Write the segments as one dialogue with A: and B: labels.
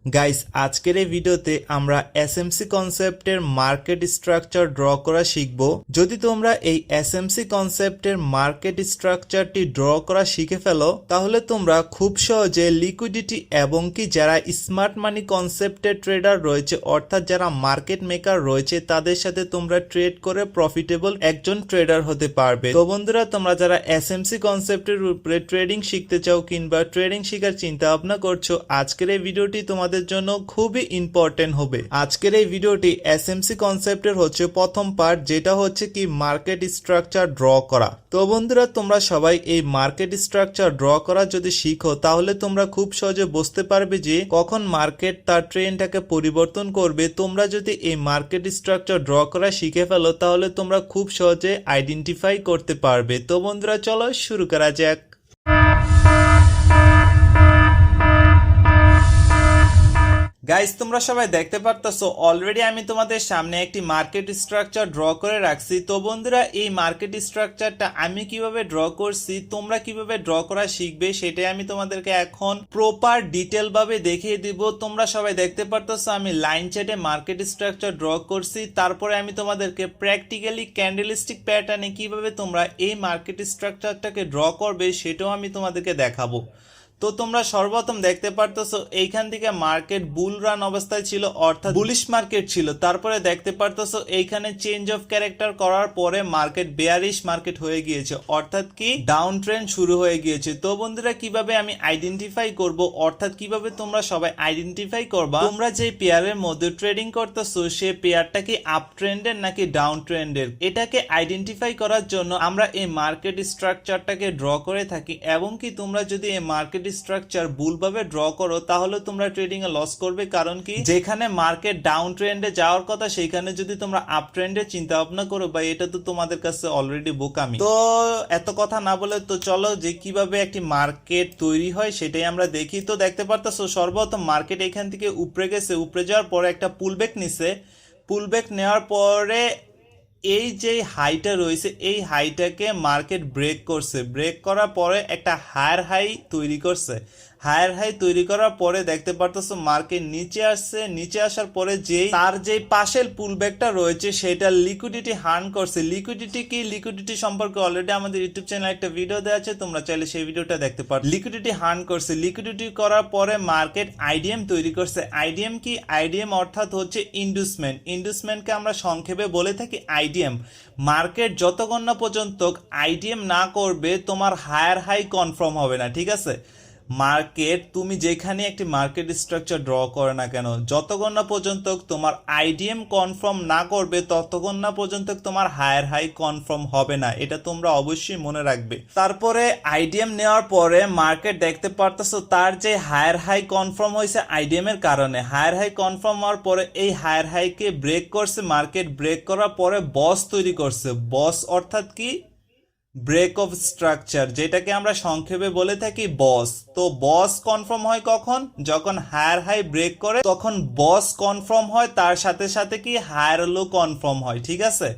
A: Guys আজকের এই ভিডিওতে আমরা এসএমসি কনসেপ্টের মার্কেট স্ট্রাকচার ড্র করা শিখব। যদি তোমরা এই এসএমসি কনসেপ্টের মার্কেট স্ট্রাকচারটি ড্র করা শিখে ফেলো তাহলে তোমরা খুব সহজে লিকুইডিটি এবং কি যারা স্মার্ট মানি কনসেপ্টের ট্রেডার রয়েছে অর্থাৎ যারা মার্কেট মেকার রয়েছে তাদের সাথে তোমরা ট্রেড করে প্রফিটেবল একজন ট্রেডার হতে পারবে। তো বন্ধুরা, তোমরা যারা এসএমসি কনসেপ্টের উপরে ট্রেডিং শিখতে চাও কিংবা ট্রেডিং শেখার চিন্তা ভাবনা করছো, আজকের এই ভিডিওটি তোমাদের জন্য খুবই ইম্পর্টেন্ট হবে। আজকের এই ভিডিওটি এসএমসি কনসেপ্টের হচ্ছে প্রথম পার্ট, যেটা হচ্ছে কি মার্কেট স্ট্রাকচার ড্র করা। তো বন্ধুরা, তোমরা সবাই এই মার্কেট স্ট্রাকচার ড্র করা যদি শিখো তাহলে তোমরা খুব সহজে বুঝতে পারবে যে কখন মার্কেট তার ট্রেন্ডটাকে পরিবর্তন করবে। তোমরা যদি এই মার্কেট স্ট্রাকচার ড্র করা শিখে ফেলো তাহলে তোমরা খুব সহজে আইডেন্টিফাই করতে পারবে। তো বন্ধুরা, চলো শুরু করা যাক। গাইস, তোমরা সবাই দেখতে পারতেছো অলরেডি আমি তোমাদের সামনে একটি মার্কেট স্ট্রাকচার ড্র করে রাখছি। তো বন্ধুরা, এই মার্কেট স্ট্রাকচারটা আমি কিভাবে ড্র করছি, তোমরা কিভাবে ড্র করা শিখবে সেটাই আমি তোমাদেরকে এখন প্রপার ডিটেল ভাবে দেখিয়ে দিব। তোমরা সবাই দেখতে পারতেছো আমি লাইন চার্টে মার্কেট স্ট্রাকচার ড্র করছি, তারপরে আমি তোমাদেরকে প্র্যাকটিক্যালি ক্যান্ডেলস্টিক প্যাটার্নে কিভাবে তোমরা এই মার্কেট স্ট্রাকচারটাকে ড্র করবে সেটাও আমি তোমাদেরকে দেখাবো। তো তোমরা সর্বপ্রথম দেখতে পারতেছো এইখান থেকে মার্কেট বুল রান অবস্থায় ছিল অর্থাৎ বুলিশ মার্কেট ছিল। তারপরে দেখতে পারতেছো এইখানে চেঞ্জ অফ ক্যারেক্টার করার পরে মার্কেট বেয়ারিশ মার্কেট হয়ে গিয়েছে অর্থাৎ কি ডাউন ট্রেন্ড শুরু হয়ে গিয়েছে। তো বন্ধুরা, কিভাবে আমি আইডেন্টিফাই করব অর্থাৎ কিভাবে তোমরা সবাই আইডেন্টিফাই করবা তোমরা যে পেয়ারের মধ্যে ট্রেডিং করতেছো সে পেয়ারটা কি আপ ট্রেন্ডের নাকি ডাউন ট্রেন্ডের, এটাকে আইডেন্টিফাই করার জন্য আমরা এই মার্কেট স্ট্রাকচারটাকে ড্র করে থাকি। এবং কি তোমরা যদি এই মার্কেট স্ট্রাকচার ভুলভাবে ড্র করো তাহলে তোমরা ট্রেডিং এ লস করবে। কারণ কি যেখানে মার্কেট ডাউন ট্রেন্ডে যাওয়ার কথা সেখানে যদি তোমরা আপ ট্রেন্ডে চিন্তা ভাবনা করো, বা এটা তো তোমাদের কাছে অলরেডি বোকামি। তো এত কথা না বলে তো চলো যে কিভাবে একটি মার্কেট তৈরি হয় সেটাই আমরা দেখি। তো দেখতে পারতেছো সর্বপ্রথম মার্কেট এখান থেকে উপরে গেছে, উপরে যাওয়ার পরে একটা পুলব্যাক নিছে। পুলব্যাক নেওয়ার পরে এই যে হাইটা রয়েছে এই হাইটাকে মার্কেট ব্রেক করছে, ব্রেক করার পরে একটা হায়ার হাই তৈরি করছে। হায়ার হাই তৈরি করার পরে দেখতে পারতেছো মার্কেট নিচে আসছে, নিচে আসার পরে যে তার যে পাশের পুলব্যাকটা রয়েছে সেটা লিকুইডিটি হার্ন করছে। লিকুইডিটি কি, লিকুইডিটি সম্পর্কে অলরেডি আমাদের ইউটিউব চ্যানেলে একটা ভিডিও দেওয়া আছে, তোমরা চাইলে সেই ভিডিওটা দেখতে পারো। লিকুইডিটি হার্ন করছে, লিকুইডিটি করার পরে মার্কেট আইডিএম তৈরি করছে। আইডিএম কি, আইডিএম অর্থাৎ হচ্ছে ইন্ডুসমেন্ট। ইন্ডুসমেন্টকে আমরা সংক্ষেপে বলে থাকি আইডিএম। মার্কেট যতক্ষণ না পর্যন্ত আইডিএম না করবে তোমার হায়ার হাই কনফার্ম হবে না, ঠিক আছে। মার্কেট তুমি যেখানে একটি মার্কেট স্ট্রাকচার ড্র করে না কেন, যতক্ষণ না পর্যন্ত তোমার আইডিএম কনফার্ম না করবে ততক্ষণ না পর্যন্ত তোমার হায়ার হাই কনফার্ম হবে না, এটা তোমরা অবশ্যই মনে রাখবে। তারপরে আইডিএম নেওয়ার পরে মার্কেট দেখতে পারতেছো তার যে হায়ার হাই কনফার্ম হয়েছে আইডিএম এর কারণে। হায়ার হাই কনফার্ম হওয়ার পরে এই হায়ার হাইকে ব্রেক করছে মার্কেট, ব্রেক করার পরে বস তৈরি করছে। বস অর্থাৎ কি, ব্রেক অফ স্ট্রাকচার, যেটাকে আমরা সংক্ষেপে বলে থাকি বস। তো বস কনফার্ম হয় কখন, যখন হায়ার হাই ব্রেক করে তখন বস কনফার্ম হয়, তার সাথে সাথে কি হায়ার লো কনফার্ম হয়, ঠিক আছে।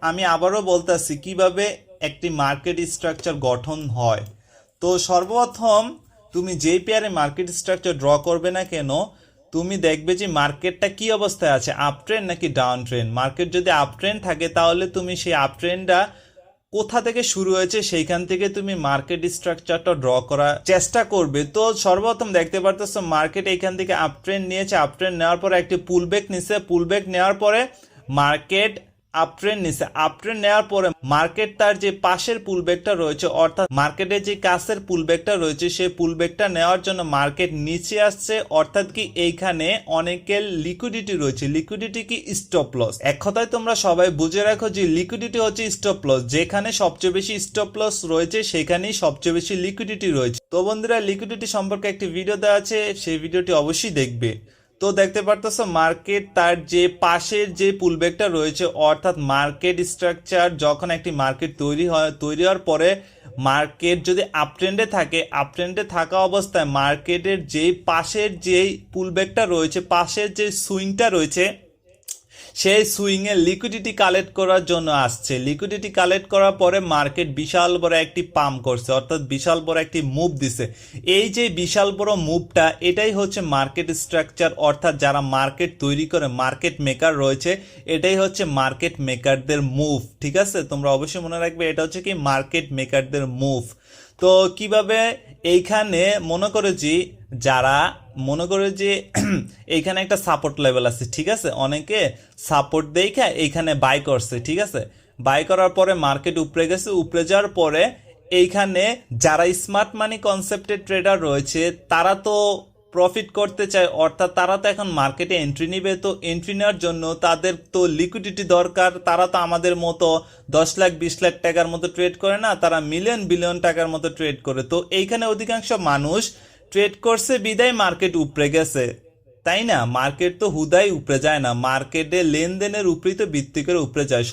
A: আমি আবারও বলতেছি কিভাবে একটি মার্কেট স্ট্রাকচার গঠন হয়। তো সর্বপ্রথম তুমি যেই পেয়ারে মার্কেট স্ট্রাকচার ড্র করবে না কেন তুমি দেখবে যে মার্কেটটা কি অবস্থায় আছে, আপ ট্রেন্ড নাকি ডাউন ট্রেন্ড। মার্কেট যদি আপ ট্রেন্ড থাকে তাহলে তুমি সেই আপ ট্রেন্ডটা কোথা থেকে শুরু হয়েছে সেইখান থেকে তুমি মার্কেট স্ট্রাকচারটা ড্র করার চেষ্টা করবে। তো সর্বপ্রথম দেখতে পারতেছো মার্কেট এইখান থেকে আপ ট্রেন্ড নিয়েছে, আপ ট্রেন্ড নেওয়ার পরে একটি পুলব্যাক নিছে, পুলব্যাক নেওয়ার পরে মার্কেট আপ ট্রেন্ড নিছে। আপ ট্রেন্ড নেওয়ার পরে মার্কেট তার যে পাশের পুলব্যাকটা রয়েছে অর্থাৎ মার্কেটের যে কাছের পুলব্যাকটা রয়েছে সেই পুলব্যাকটা নেওয়ার জন্য মার্কেট নিচে আসছে অর্থাৎ কি এইখানে অনেকের লিকুইডিটি রয়েছে। লিকুইডিটি কি, স্টপ লস। এক কথায় তোমরা সবাই বুঝে রাখো যে লিকুইডিটি হচ্ছে স্টপ লস। যেখানে সবচেয়ে বেশি স্টপ লস রয়েছে সেখানেই সবচেয়ে বেশি লিকুইডিটি রয়েছে। তো বন্ধুরা, লিকুইডিটি সম্পর্কে একটি ভিডিও দেওয়া আছে, সেই ভিডিওটি অবশ্যই দেখবে। তো দেখতে পারতেছো মার্কেট তার যে পাশের যে পুলব্যাকটা রয়েছে অর্থাৎ মার্কেট স্ট্রাকচার যখন একটি মার্কেট তৈরি হয়, তৈরি হওয়ার পরে মার্কেট যদি আপ ট্রেন্ডে থাকে, আপ ট্রেন্ডে থাকা অবস্থায় মার্কেটের যে পাশের যে পুলব্যাকটা রয়েছে, পাশের যে সুইংটা রয়েছে সেই সুইংয়ে লিকুইডিটি কালেক্ট করার জন্য আসছে। লিকুইডিটি কালেক্ট করার পরে মার্কেট বিশাল বড় একটি পাম্প করছে, অর্থাৎ বিশাল বড় একটি মুভ দিছে। এই যে বিশাল বড় মুভটা, এটাই হচ্ছে মার্কেট স্ট্রাকচার, অর্থাৎ যারা মার্কেট তৈরি করে মার্কেট মেকার রয়েছে, এটাই হচ্ছে মার্কেট মেকারদের মুভ। ঠিক আছে, তোমরা অবশ্যই মনে রাখবে এটা হচ্ছে কি মার্কেট মেকারদের মুভ। তো কিভাবে এইখানে মনে করে যে যারা মনে করে যে এইখানে একটা সাপোর্ট লেভেল আছে, ঠিক আছে, অনেকে সাপোর্ট দেখে এইখানে বাই করছে। ঠিক আছে, বাই করার পরে মার্কেট উপরে গেছে, উপরে যাওয়ার পরে এইখানে যারা স্মার্ট মানি কনসেপ্টের ট্রেডার রয়েছে তারা তো প্রফিট করতে চায়, অর্থাৎ তারা তো এখন মার্কেটে এন্ট্রি নিবে। তো এন্ট্রি নেওয়ার জন্য তাদের তো লিকুইডিটি দরকার। তারা তো আমাদের মতো 10 লাখ 20 লাখ টাকার মতো ট্রেড করে না, তারা মিলিয়ন বিলিয়ন টাকার মতো ট্রেড করে। তো এইখানে অধিকাংশ মানুষ ট্রেড করছে বিদায় মার্কেট উপরে গেছে, তাই না? মার্কেট তো হুদাই উপরে যায় না, মার্কেটে লেনদেনের উপরেই তো ভিত্তি করে উপরে যায়।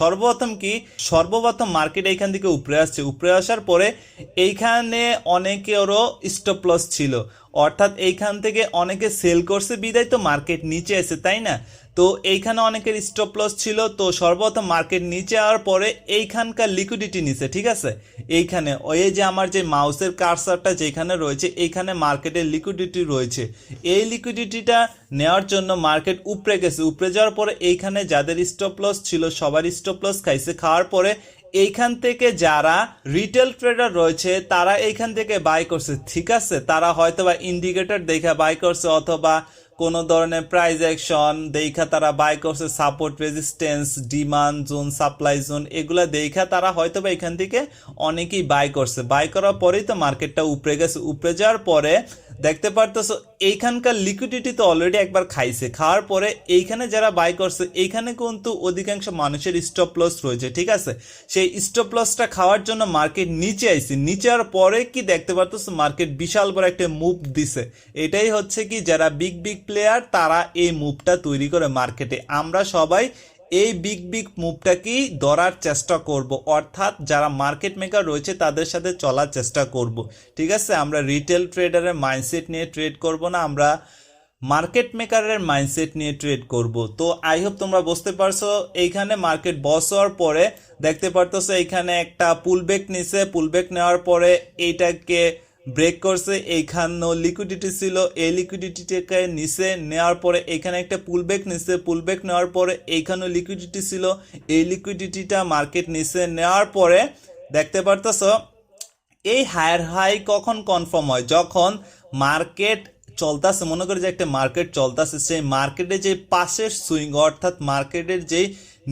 A: সর্বপ্রথম মার্কেট এইখান থেকে উপরে আসছে, উপরে আসার পরে এইখানে অনেকেরও স্টপ লস ছিল, অর্থাৎ এইখান থেকে অনেকে সেল করছে বিদায় তো মার্কেট নিচে এসে, তাই না? তো এইখানে অনেকের স্টপ লস ছিল। তো সর্বপ্রথম মার্কেট নিচে আওয়ার পরে এইখানকার লিকুইডিটি নিছে। ঠিক আছে, এইখানে ওই যে আমার যে মাউসের কার্সারটা যেখানে রয়েছে, এইখানে মার্কেটের লিকুইডিটি রয়েছে। এই লিকুইডিটিটা নেওয়ার জন্য মার্কেট উপরে গেছে, উপরে যাওয়ার পরে এইখানে যাদের স্টপ লস ছিল সবার স্টপ লস খাইছে। খাওয়ার পরে এইখান থেকে যারা রিটেল ট্রেডার রয়েছে তারা এইখান থেকে বাই করছে। ঠিক আছে, তারা হয়তো বা ইন্ডিকেটর দেখা বাই করছে, অথবা কোনো ধরনের প্রাইস অ্যাকশন দেখা তারা বাই করছে, support resistance demand zone supply zone এগুলা দেখা তারা হয়তো বা এখান থেকে অনেকেই বাই করছে। বাই করার পরেই তো মার্কেটটা উপরে গেছে। উপরে যাওয়ার পরে দেখতে পারতেছো এইখানকার লিকুইডিটি তো অলরেডি একবার খাইছে। খাওয়ার পরে এইখানে যারা বাই করছে এইখানে কিন্তু অধিকাংশ মানুষের স্টপ লস রয়েছে। ঠিক আছে, সেই স্টপ লসটা খাওয়ার জন্য মার্কেট নিচে আইছে। নিচে আর পরে কি দেখতে পারতেছো মার্কেট বিশাল বড় একটা মুভ দিছে। এটাই হচ্ছে কি যারা বিগ বিগ প্লেয়ার তারা এই মুভটা তৈরি করে মার্কেটে। আমরা সবাই এই বিগ বিগ মুভটাকেই ধরার চেষ্টা করব, অর্থাৎ যারা মার্কেট মেকার রয়েছে তাদের সাথে চলার চেষ্টা করব। ঠিক আছে, আমরা রিটেল ট্রেডারের মাইন্ডসেট নিয়ে ট্রেড করব না, আমরা মার্কেট মেকারের মাইন্ডসেট নিয়ে ট্রেড করব। তো আই হোপ তোমরা বুঝতে পারছো। এইখানে মার্কেট বস হওয়ার পরে দেখতে পারতেছো এইখানে একটা পুলব্যাক নিছে। পুলব্যাক নেওয়ার পরে এইটাকে ব্রেক করছে। এইখানেও লিকুইডিটি ছিল, এই লিকুইডিটিটাকে নিচে নেওয়ার পরে এখানে একটা পুলব্যাক নিছে। পুলব্যাক নেওয়ার পরে এইখানেও লিকুইডিটি ছিল, এই লিকুইডিটিটা মার্কেট নিচে নেওয়ার পরে দেখতে পারতেছো এই হায়ার হাই কখন কনফার্ম হয়, যখন মার্কেট চলতেছে। মনে করি যে একটা মার্কেট চলতেছে, সেই মার্কেটে যে পাশের সুইং, অর্থাৎ মার্কেটের যে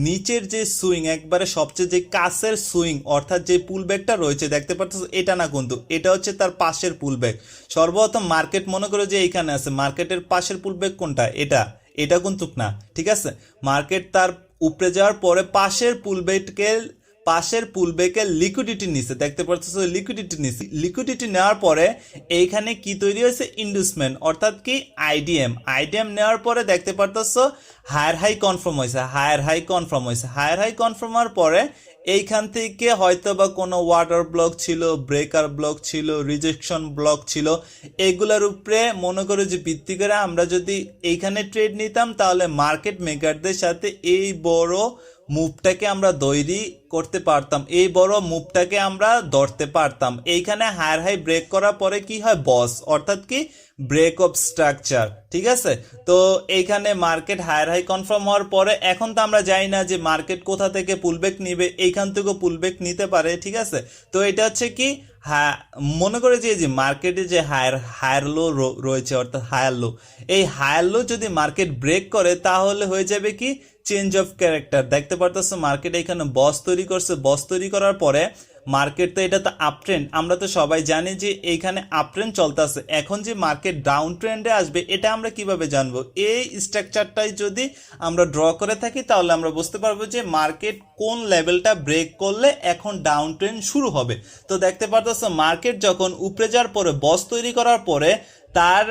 A: নিচের যে সুইং একবারে সবচেয়ে যে কাছের সুইং, অর্থাৎ যে পুলব্যাকটা রয়েছে দেখতে পাচ্ছ, এটা না কিন্তু এটা হচ্ছে তার পাশের পুলব্যাক। সর্বপ্রথম মার্কেট মনে করো যে এইখানে আছে, মার্কেটের পাশের পুলব্যাক কোনটা, এটা কিন্তু না। ঠিক আছে, মার্কেট তার উপরে যাওয়ার পরে পাশের পুলব্যাকের লিকুইডিটি নিছে, দেখতে পাচ্ছ লিকুইডিটি নিছে। লিকুইডিটি নেওয়ার পরে এইখানে কি তৈরি হয়েছে, ইন্ডুসমেন্ট, অর্থাৎ কি আইডিএম নেওয়ার পরে দেখতে পাচ্ছ হায়ার হাই কনফার্ম হয়েছে। হায়ার হাই কনফার্ম হওয়ার পরে এইখান থেকে হয়তো বা কোনো ওয়াটার ব্লক ছিল, ব্রেকার ব্লক ছিল, রিজেকশন ব্লক ছিল, এগুলোর উপরে মনে করো যে ভিত্তি করে আমরা যদি এইখানে ট্রেড নিতাম তাহলে মার্কেট মেকারদের সাথে এই বড় মুভটাকে আমরা তৈরি করতে পারতাম, এই বড় মুভটাকে আমরা ধরতে পারতাম। এইখানে হায়ার হাই ব্রেক করার পরে কি হয়, বস, অর্থাৎ কি ব্রেক অফ স্ট্রাকচার। ঠিক আছে, তো এইখানে মার্কেট হায়ার হাই কনফার্ম হওয়ার পরে এখন তো আমরা জানি না যে মার্কেট কোথা থেকে পুলব্যাক নিবে, এইখান থেকেও পুলব্যাক নিতে পারে। ঠিক আছে, তো এটা হচ্ছে কি মনে করে যে মার্কেটে যে হায়ার লো রয়েছে, অর্থাৎ হায়ার লো, এই হায়ার লো যদি মার্কেট ব্রেক করে তাহলে হয়ে যাবে কি চেঞ্জ অফ ক্যারেক্টার। দেখতে পারতেছো মার্কেট এখানে বস তৈরি করছে। বস তৈরি করার পরে মার্কেট তো এটা তো আপ ট্রেন্ড, আমরা তো সবাই জানি যে এইখানে আপ ট্রেন্ড চলতেছে। এখন যে মার্কেট ডাউন ট্রেন্ডে আসবে এটা আমরা কিভাবে জানবো, এই স্ট্রাকচারটাই যদি আমরা ড্র করে থাকি তাহলে আমরা বুঝতে পারবো যে মার্কেট কোন লেভেলটা ব্রেক করলে এখন ডাউন ট্রেন্ড শুরু হবে। তো দেখতে পারতেছো মার্কেট যখন উপরে যাওয়ার পরে বস তৈরি করার পরে তার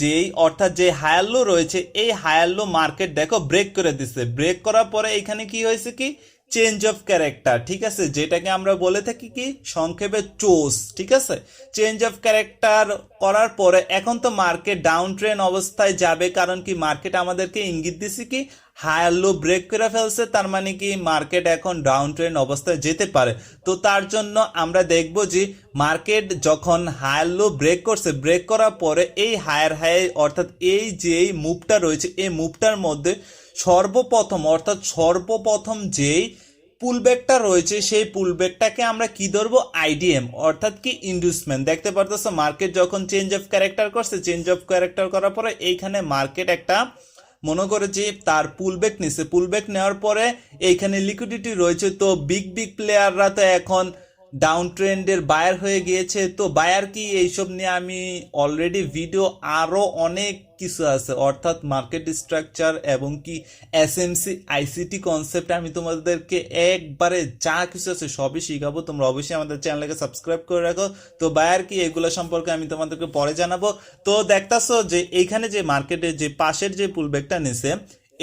A: যেই অর্থাৎ যে হায়ার লো রয়েছে এই হায়ার লো মার্কেট দেখো ব্রেক করে দিচ্ছে। ব্রেক করার পরে এখানে কি হয়েছে কি চেঞ্জ অফ ক্যারেক্টার, ঠিক আছে, যেটাকে আমরা বলে থাকি কি সংক্ষেপে চোস, ঠিক আছে। চেঞ্জ অফ ক্যারেক্টার করার পরে এখন তো মার্কেট ডাউন ট্রেন্ড অবস্থায় যাবে, কারণ কি মার্কেট আমাদেরকে ইঙ্গিত দিছে কি হায়ার লো ব্রেক করে ফেলছে, তার মানে কি মার্কেট এখন ডাউন ট্রেন্ড অবস্থায় যেতে পারে। তো তার জন্য আমরা দেখব যে মার্কেট যখন হায়ার লো ব্রেক করছে, ব্রেক করার পরে এই হায়ার হাই অর্থাৎ এই যে মুভটা রয়েছে এই মুভটার মধ্যে সর্বপ্রথম যেই পুলব্যাকটা রয়েছে সেই পুলব্যাকটাকে আমরা কি ধরবো, আইডিএম অর্থাৎ কি ইন্ডুসমেন্ট। দেখতে পারতেছো মার্কেট যখন চেঞ্জ অফ ক্যারেক্টার করছে, চেঞ্জ অফ ক্যারেক্টার করার পরে এইখানে মার্কেট একটা মনে করে যে তার পুলব্যাক নিছে, পুলব্যাক নেওয়ার পরে এইখানে লিকুইডিটি রয়েছে, তো বিগ প্লেয়াররা তো এখন ডাউন ট্রেন্ডের বায়ার হয়ে গিয়েছে। তো বায়ার কি এইসব নিয়ে আমি অলরেডি ভিডিও আরো অনেক কিছু আছে, অর্থাৎ মার্কেট স্ট্রাকচার এবং কি এসএমসি আইসিটি কনসেপ্ট আমি তোমাদেরকে একবারে যা কিছু আছে সবই শিখাবো। তোমরা অবশ্যই আমাদের চ্যানেলকে সাবস্ক্রাইব করে রাখো। তো বায়ার কি এগুলো সম্পর্কে আমি তোমাদেরকে পরে জানাবো। তো দেখতাছো যে এইখানে যে মার্কেটের যে পাশের যে পুলব্যাকটা নিছে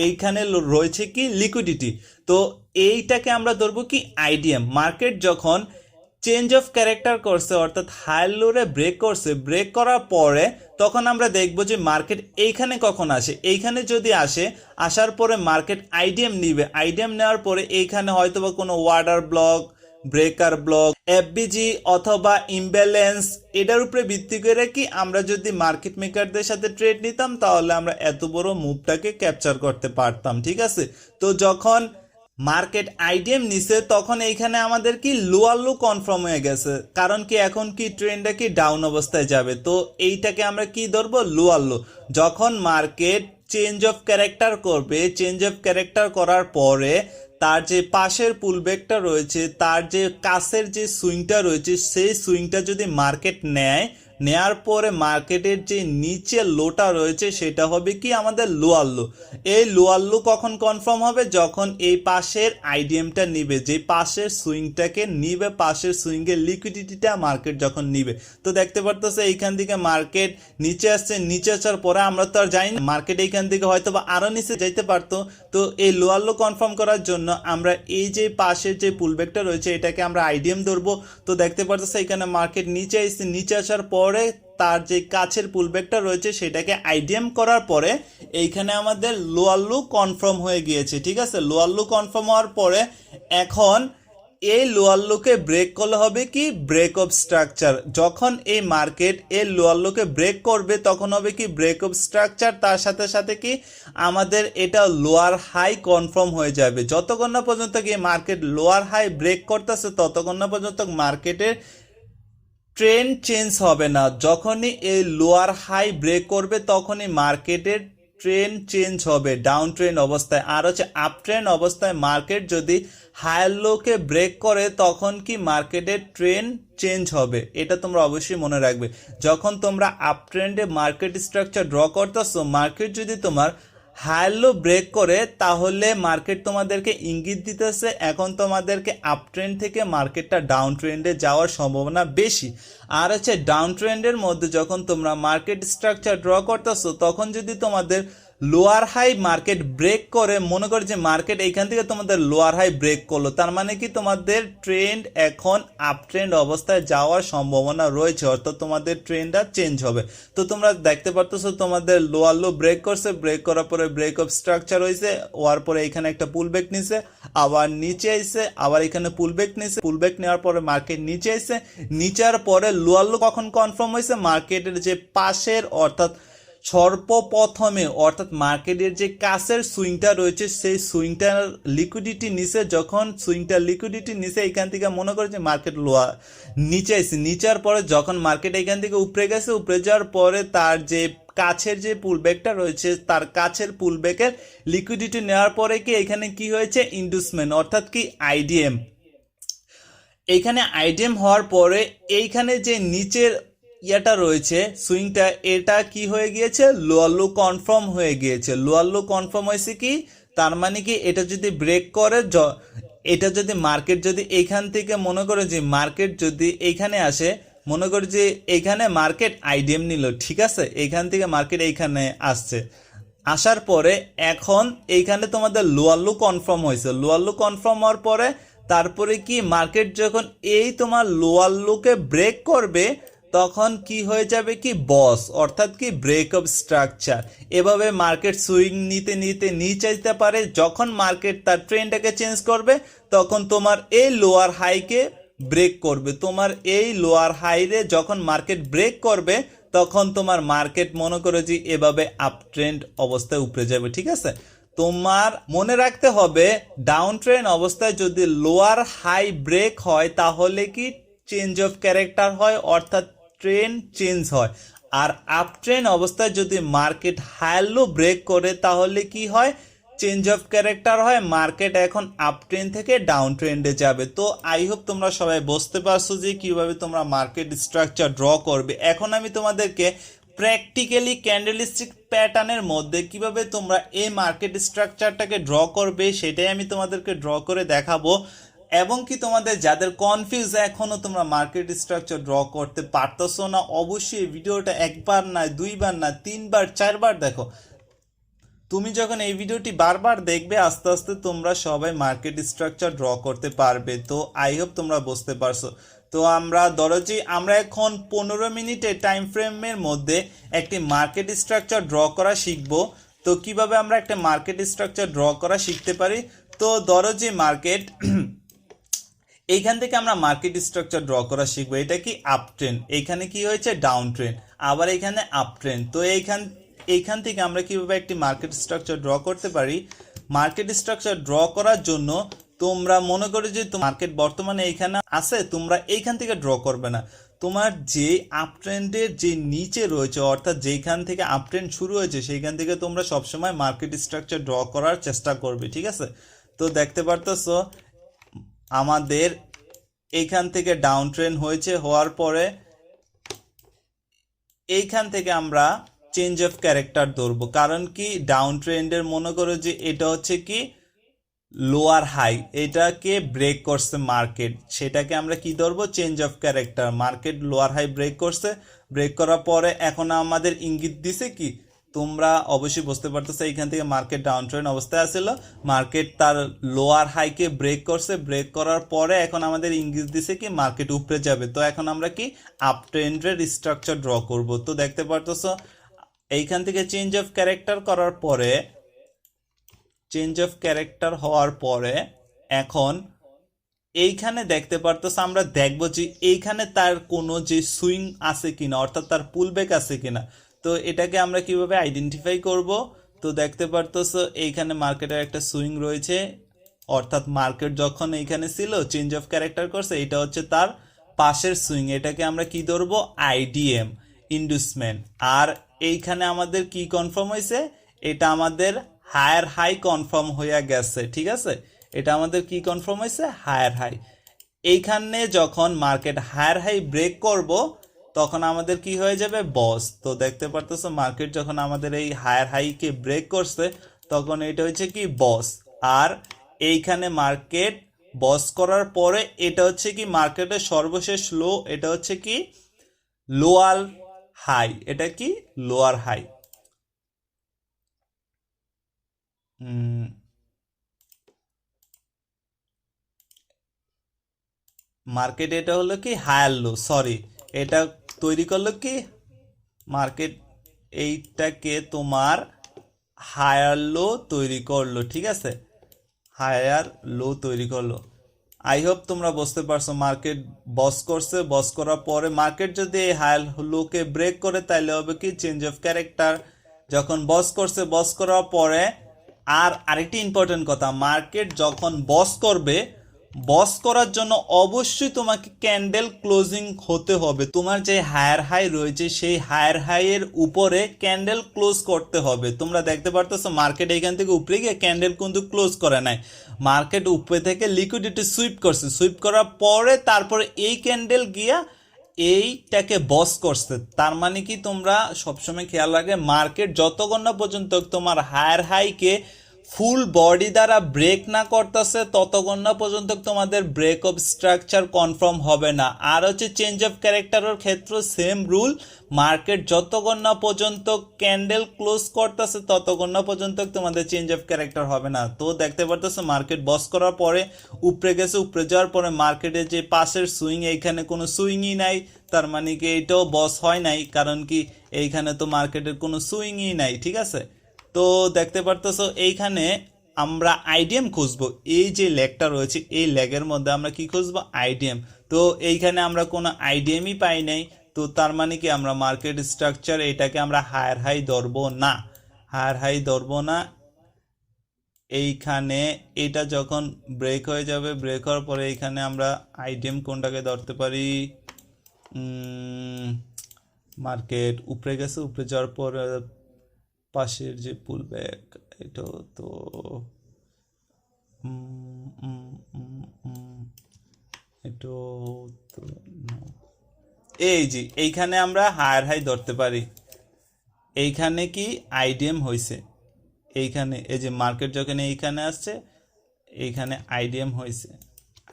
A: এইখানে রয়েছে কি লিকুইডিটি, তো এইটাকে আমরা ধরবো কি আইডিএম। মার্কেট যখন চেঞ্জ অফ ক্যারেক্টার করছে অর্থাৎ হায়ার লোরে ব্রেক করছে, ব্রেক করার পরে তখন আমরা দেখবো যে মার্কেট এইখানে কখন আসে, এইখানে যদি আসার পরে মার্কেট আইডিএম নিবে, আইডিএম নেওয়ার পরে এইখানে হয়তো বা কোনো order block, breaker block, FVG অথবা ইমব্যালেন্স, এটার উপরে ভিত্তি করে কি আমরা যদি মার্কেট মেকারদের সাথে ট্রেড নিতাম তাহলে আমরা এত বড় মুভটাকে ক্যাপচার করতে পারতাম, ঠিক আছে। তো যখন মার্কেট আইডিএম নিছে তখন এইখানে আমাদের কি লোয়ার লো কনফার্ম হয়ে গেছে, কারণ কি এখন কি ট্রেন্ডটা কি ডাউন অবস্থায় যাবে, তো এইটাকে আমরা কি ধরবো, লোয়ার লো। যখন মার্কেট চেঞ্জ অফ ক্যারেক্টার করবে, চেঞ্জ অফ ক্যারেক্টার করার পরে তার যে পাশের পুলব্যাকটা রয়েছে, তার যে কাছের যে সুইংটা রয়েছে সেই সুইংটা যদি মার্কেট নেয়ার পরে মার্কেটের যে নিচে লোটা রয়েছে সেটা হবে কি আমাদের লোয়ার লো। এই লোয়ার লো কখন কনফার্ম হবে, যখন এই পাশের আইডিএমটা নিবে, যে পাশের সুইংটাকে নিবে, পাশের সুইংয়ের লিকুইডিটিটা মার্কেট যখন নিবে। তো দেখতে পারতেছে এইখান থেকে মার্কেট নিচে আসছে, নিচে আসার পরে আমরা তো আর জানি না মার্কেট এইখান থেকে হয়তো বা আরো নিচে যাইতে পারতো। তো এই লোয়ার লো কনফার্ম করার জন্য আমরা এই যে পাশের যে পুলব্যাকটা রয়েছে এটাকে আমরা আইডিএম ধরবো। তো দেখতে পারতেছে এখানে মার্কেট নিচে আসছে, নিচে আসার পরে তার যে কাছের পুলব্যাকটা রয়েছে সেটাকে আইডিএম করার পরে এইখানে আমাদের লোয়ার লো কনফার্ম হয়ে গিয়েছে, ঠিক আছে। লোয়ার লো কনফার্ম হওয়ার পরে এখন এই লোয়ার লোকে ব্রেক করলে হবে কি ব্রেক অফ স্ট্রাকচার। যখন এই মার্কেট এই লোয়ার লোকে ব্রেক করবে তখন হবে কি ব্রেক অফ স্ট্রাকচার, তার সাথে সাথে কি আমাদের এটা লোয়ার হাই কনফার্ম হয়ে যাবে। যতক্ষণ না পর্যন্ত কি মার্কেট লোয়ার হাই ব্রেক করতেছে ততক্ষণ না পর্যন্ত মার্কেটের ট্রেন্ড চেঞ্জ হবে না। যখনই এই লোয়ার হাই ব্রেক করবে তখনই মার্কেটের ট্রেন্ড চেঞ্জ হবে ডাউন ট্রেন্ড অবস্থায়। আর হচ্ছে আপ ট্রেন্ড অবস্থায় মার্কেট যদি হায়ার লোকে ব্রেক করে তখন কি মার্কেটের ট্রেন্ড চেঞ্জ হবে, এটা তোমরা অবশ্যই মনে রাখবে। যখন তোমরা আপ ট্রেন্ডে মার্কেট স্ট্রাকচার ড্র করতেছো, মার্কেট যদি তোমার হায়ার লো ব্রেক করে তাহলে মার্কেট তোমাদেরকে ইঙ্গিত দিতেছে এখন তোমাদেরকে আপ ট্রেন্ড থেকে মার্কেটটা ডাউন ট্রেন্ডে যাওয়ার সম্ভাবনা বেশি। আর হচ্ছে ডাউন ট্রেন্ডের মধ্যে যখন তোমরা মার্কেট স্ট্রাকচার ড্র করতেছো তখন যদি তোমাদের লোয়ার হাই মার্কেট ব্রেক করে, মনে করো যে মার্কেট এইখান থেকে তোমাদের লোয়ার হাই ব্রেক করলো, তার মানে কি তোমাদের ট্রেন্ড এখন আপ ট্রেন্ড অবস্থায় যাওয়ার সম্ভাবনা রয়েছে, অর্থাৎ তোমাদের ট্রেন্ডটা চেঞ্জ হবে। তো তোমরা দেখতে পারতেছো তোমাদের লোয়ার লো ব্রেক করছে, ব্রেক করার পরে ব্রেক অফ স্ট্রাকচার হয়েছে, হওয়ার পরে এখানে একটা পুলব্যাক নিছে, আবার নিচে আইছে, আবার এখানে পুলব্যাক নিছে, পুলব্যাক নেওয়ার পরে মার্কেট নিচে আইছে, নিচার পরে লোয়ার লো কখন কনফার্ম হয়েছে, মার্কেটের যে পাশের অর্থাৎ সর্বপ্রথমে অর্থাৎ মার্কেটের যে কাছের সুইংটা রয়েছে সেই সুইংটার লিকুইডিটি নিচে, যখন সুইংটার লিকুইডিটি নিচে এখান থেকে মনে করে যে মার্কেট লোয়া নিচে আসছে, নিচার পরে যখন মার্কেট এখান থেকে উপরে গেছে, উপরে যাওয়ার পরে তার যে কাছের যে পুলব্যাকটা রয়েছে তার কাছের পুলব্যাকের লিকুইডিটি নেওয়ার পরে কি এখানে কি হয়েছে ইন্ডুসমেন্ট অর্থাৎ কি আইডিএম। এইখানে আইডিএম হওয়ার পরে এইখানে যে নিচের ইয়াটা রয়েছে সুইংটা, এটা কি হয়ে গিয়েছে লোয়ার লো কনফার্ম হয়ে গিয়েছে। লোয়ার লো কনফার্ম হয়েছে কি, তার মানে কি এটা যদি ব্রেক করে, এটা যদি মার্কেট যদি এইখান থেকে মনে করে যে মার্কেট যদি এইখানে আসে, মনে করে যে এইখানে মার্কেট আইডিএম নিল, ঠিক আছে, এইখান থেকে মার্কেট এইখানে আসছে, আসার পরে এখন এইখানে তোমাদের লোয়ার লো কনফার্ম হয়েছে, লোয়ার লো কনফার্ম হওয়ার পরে তারপরে কি মার্কেট যখন এই তোমার লোয়ার লোকে ব্রেক করবে তখন কি হয়ে যাবে কি বস, অর্থাৎ কি ব্রেক অফ স্ট্রাকচার। এভাবে মার্কেট সুইং নিতে নিতে নিচে যেতে পারে। যখন মার্কেট তার ট্রেন্ডটাকে চেঞ্জ করবে তখন তোমার এই লোয়ার হাইকে ব্রেক করবে। তোমার এই লোয়ার হাইরে যখন মার্কেট ব্রেক করবে তখন তোমার মার্কেট মনে করো যে এভাবে আপ ট্রেন্ড অবস্থায় উপরে যাবে, ঠিক আছে। তোমার মনে রাখতে হবে ডাউন ট্রেন্ড অবস্থায় যদি লোয়ার হাই ব্রেক হয় তাহলে কি চেঞ্জ অফ ক্যারেক্টার হয়, অর্থাৎ ট্রেন্ড চেঞ্জ হয়। আর আপ ট্রেন্ড অবস্থায় যদি মার্কেট হাই লো ব্রেক করে তাহলে কি হয়, চেঞ্জ অফ ক্যারেক্টার হয়, মার্কেট এখন আপ ট্রেন্ড থেকে ডাউন ট্রেন্ডে যাবে। তো আই হোপ তোমরা সবাই বুঝতে পারছো যে কিভাবে তোমরা মার্কেট স্ট্রাকচার ড্র করবে। এখন আমি তোমাদেরকে প্র্যাকটিক্যালি ক্যান্ডেলস্টিক প্যাটার্নের মধ্যে কিভাবে তোমরা এই মার্কেট স্ট্রাকচারটাকে ড্র করবে সেটাই আমি তোমাদেরকে ড্র করে দেখাবো। এবং কি তোমাদের যাদের কনফিউজ এখনো তোমরা মার্কেট স্ট্রাকচার ড্র করতে পারতেছো না, অবশ্যই এই ভিডিওটা একবার না দুইবার না তিনবার চারবার দেখো। তুমি যখন এই ভিডিওটি বারবার দেখবে আস্তে আস্তে তোমরা সবাই মার্কেট স্ট্রাকচার ড্র করতে পারবে। তো আই হোপ তোমরা বুঝতে পারছো। তো আমরা ধরো যে আমরা এখন 15 মিনিটের টাইম ফ্রেমের মধ্যে একটি মার্কেট স্ট্রাকচার ড্র করা শিখব। তো কিভাবে আমরা একটা মার্কেট স্ট্রাকচার ড্র করা শিখতে পারি, তো ধরো যে মার্কেট এইখান থেকে আমরা মার্কেট স্ট্রাকচার ড্র করা শিখবো। এটা কি আপ ট্রেন্ড, এইখানে কি হয়েছে ডাউন ট্রেন্ড, আবার এখানে আপ ট্রেন্ড। তো এইখান থেকে আমরা কিভাবে একটি মার্কেট স্ট্রাকচার ড্র করতে পারি। মার্কেট স্ট্রাকচার ড্র করার জন্য তোমরা মনে করো যে মার্কেট বর্তমানে এইখানে আছে, তোমরা এইখান থেকে ড্র করবে না, তোমার যে আপ ট্রেন্ডের যে নিচে রয়েছে অর্থাৎ যেখান থেকে আপ ট্রেন্ড শুরু হয়েছে সেইখান থেকে তোমরা সবসময় মার্কেট স্ট্রাকচার ড্র করার চেষ্টা করবে, ঠিক আছে। তো দেখতে পারতেছো আমাদের এইখান থেকে ডাউন ট্রেন্ড হয়েছে, হওয়ার পরে এইখান থেকে আমরা চেঞ্জ অফ ক্যারেক্টার ধরবো। কারণ কি ডাউন ট্রেন্ডের মনে করো যে এটা হচ্ছে কি লোয়ার হাই, এটাকে ব্রেক করছে মার্কেট, সেটাকে আমরা কি ধরবো change of character. Market lower high break করছে, ব্রেক করার পরে এখন আমাদের ইঙ্গিত দিছে কি, তোমরা অবশ্যই বুঝতে পারতেছো এইখান থেকে মার্কেট ডাউন ট্রেন্ড অবস্থায় আসছিল, মার্কেট তার লোয়ার হাইকে ব্রেক করছে, ব্রেক করার পরে এখন আমাদের ইঙ্গিত দিছে কি মার্কেট উপরে যাবে। তো এখন আমরা কি আপ ট্রেন্ডের স্ট্রাকচার ড্র করব। তো দেখতে পারতেছো এইখান থেকে চেঞ্জ অফ ক্যারেক্টার করার পরে, চেঞ্জ অফ ক্যারেক্টার হওয়ার পরে এখন এইখানে দেখতে পারতেছো আমরা দেখবো যে এইখানে তার কোনো যে সুইং আছে কিনা, অর্থাৎ তার পুলব্যাক আছে কিনা। তো এটাকে আমরা কিভাবে আইডেন্টিফাই করব। তো দেখতে পারতেছো এইখানে মার্কেটের একটা সুইং রয়েছে, অর্থাৎ মার্কেট যখন এইখানে ছিল চেঞ্জ অফ ক্যারেক্টার করছে, এটা হচ্ছে তার পাশের সুইং, এটাকে আমরা কি ধরবো আইডিএম ইন্ডুসমেন্ট। আর এইখানে আমাদের কি কনফার্ম হয়েছে, এটা আমাদের হায়ার হাই কনফার্ম হয়ে গেছে, ঠিক আছে। এটা আমাদের কি কনফার্ম হয়েছে হায়ার হাই। এইখানে যখন মার্কেট হায়ার হাই ব্রেক করব তখন আমাদের কি হয়ে যাবে বস। তো দেখতে পারতেছো মার্কেট যখন আমাদের এই হায়ার হাইকে ব্রেক করছে তখন এটা হচ্ছে কি বস। আর এইখানে মার্কেট বস করার পরে এটা হচ্ছে কি মার্কেটের সর্বশেষ লো, এটা হচ্ছে কি লোয়ার হাই, এটা কি লোয়ার হাই। মার্কেট এটা হলো কি হায়ার লো, সরি এটা তৈরি করলো কি মার্কেট এইটাকে তোমার হায়ার লো তৈরি করলো, ঠিক আছে, হায়ার লো তৈরি করলো। আই হোপ তোমরা বুঝতে পারছো মার্কেট বস করছে, বস করার পরে মার্কেট যদি এই হায়ার লোকে ব্রেক করে তাহলে হবে কি চেঞ্জ অফ ক্যারেক্টার। যখন বস করছে, বস করার পরে আর আরেকটি ইম্পর্টেন্ট কথা, মার্কেট যখন বস করবে, বস করার জন্য অবশ্যই তোমাকে ক্যান্ডেল ক্লোজিং হতে হবে। তোমার যে হায়ার হাই রয়েছে সেই হায়ার হাই এর উপরে ক্যান্ডেল ক্লোজ করতে হবে। তোমরা দেখতে পারতেছো মার্কেট এখান থেকে উপরে গিয়ে ক্যান্ডেল কিন্তু ক্লোজ করে নাই, মার্কেট উপরে থেকে লিকুইডিটি সুইপ করছে, সুইপ করার পরে তারপরে এই ক্যান্ডেল গিয়া এইটাকে বস করছে। তার মানে কি তোমরা সবসময় খেয়াল রাখবে মার্কেট যতক্ষণ না পর্যন্ত তোমার হায়ার হাইকে ফুল বডি দ্বারা ব্রেক না করতেছে ততক্ষণ না পর্যন্ত তোমাদের ব্রেক অফ স্ট্রাকচার কনফার্ম হবে না। আর হচ্ছে চেঞ্জ অফ ক্যারেক্টারের ক্ষেত্রে সেম রুল, মার্কেট যতক্ষণ না পর্যন্ত ক্যান্ডেল ক্লোজ করতেছে ততক্ষণ না পর্যন্ত তোমাদের চেঞ্জ অফ ক্যারেক্টার হবে না। তো দেখতে পারতেছো মার্কেট বস করার পরে উপরে গেছে, উপরে যাওয়ার পরে মার্কেটের যে পাশের সুইং, এইখানে কোনো সুইংই নাই, তার মানে কি এটাও বস হয় নাই, কারণ কি এইখানে তো মার্কেটের কোনো সুইংই নাই। ঠিক আছে, তো দেখতে পারতেছো এইখানে আমরা আইডিএম খুঁজবো। এই যে লেগটা রয়েছে এই লেগের মধ্যে আমরা কি খুঁজবো? আইডিএম। তো এইখানে আমরা কোনো আইডিএমই পাই নাই, তো তার মানে কি আমরা মার্কেট স্ট্রাকচার এটাকে আমরা হায়ার হাই ধরবো না, হায়ার হাই ধরবো না। এইখানে এটা যখন ব্রেক হয়ে যাবে, ব্রেক হওয়ার পরে এইখানে আমরা আইডিএম কোনটাকে ধরতে পারি? মার্কেট উপরে গেছে, উপরে যাওয়ার পর পাশের যে পুল ব্যাক, এটা তো এটা তো এই যে এইখানে আমরা হায়ার হাই ধরতে পারি। এইখানে কি আইডিএম হয়েছে, এইখানে এই যে মার্কেট যখন এইখানে আসছে এইখানে আইডিএম হয়েছে।